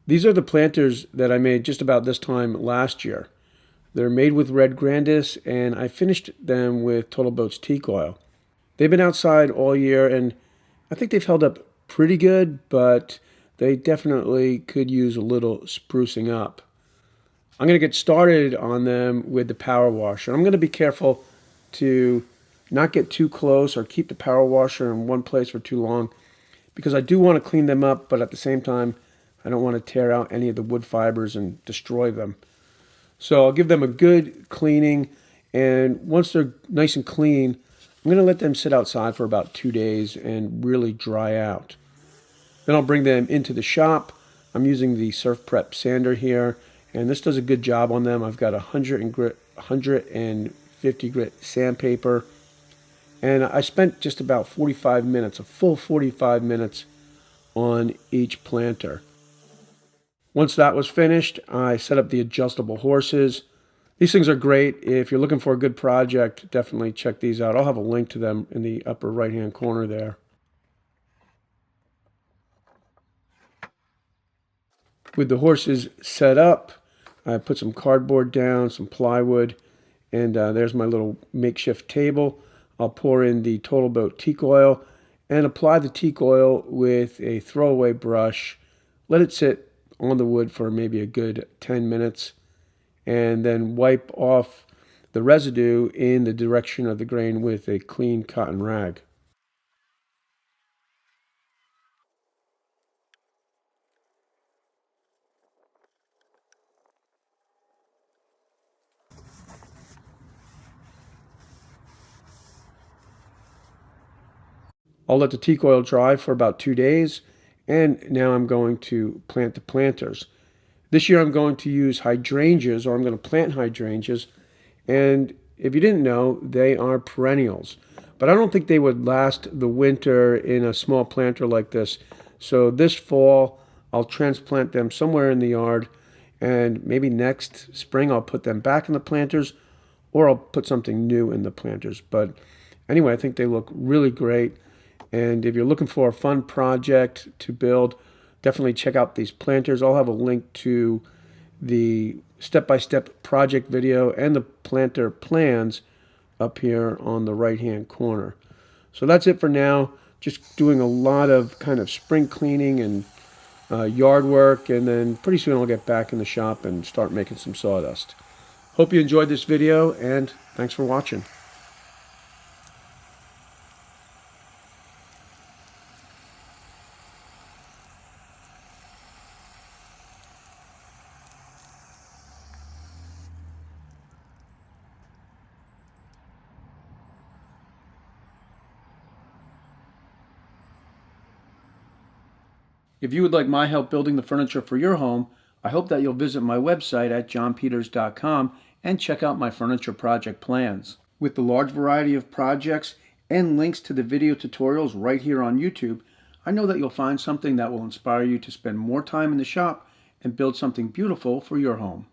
These are the planters that I made just about this time last year. They're made with red grandis, and I finished them with Total Boat's Teak Oil. They've been outside all year, and I think they've held up pretty good, but they definitely could use a little sprucing up. I'm going to get started on them with the power washer. I'm going to be careful to not get too close or keep the power washer in one place for too long, because I do want to clean them up, but at the same time, I don't want to tear out any of the wood fibers and destroy them. So I'll give them a good cleaning, and once they're nice and clean, I'm going to let them sit outside for about 2 days and really dry out. Then I'll bring them into the shop. I'm using the Surf Prep sander here, and this does a good job on them. I've got 150 grit sandpaper, and I spent just about 45 minutes, a full 45 minutes on each planter. Once that was finished, I set up the adjustable horses. These things are great. If you're looking for a good project, definitely check these out. I'll have a link to them in the upper right-hand corner there. With the horses set up, I put some cardboard down, some plywood, and there's my little makeshift table. I'll pour in the Total Boat Teak Oil and apply the teak oil with a throwaway brush. Let it sit on the wood for maybe a good 10 minutes, and then wipe off the residue in the direction of the grain with a clean cotton rag. I'll let the teak oil dry for about 2 days, and now I'm going to plant the planters. This year I'm going to use hydrangeas, or I'm going to plant hydrangeas, and if you didn't know, they are perennials. But I don't think they would last the winter in a small planter like this. So this fall, I'll transplant them somewhere in the yard, and maybe next spring I'll put them back in the planters, or I'll put something new in the planters. But anyway, I think they look really great. And if you're looking for a fun project to build, definitely check out these planters. I'll have a link to the step-by-step project video and the planter plans up here on the right-hand corner. So that's it for now. Just doing a lot of kind of spring cleaning and yard work, and then pretty soon I'll get back in the shop and start making some sawdust. Hope you enjoyed this video, and thanks for watching. If you would like my help building the furniture for your home, I hope that you'll visit my website at johnpeters.com and check out my furniture project plans. With the large variety of projects and links to the video tutorials right here on YouTube, I know that you'll find something that will inspire you to spend more time in the shop and build something beautiful for your home.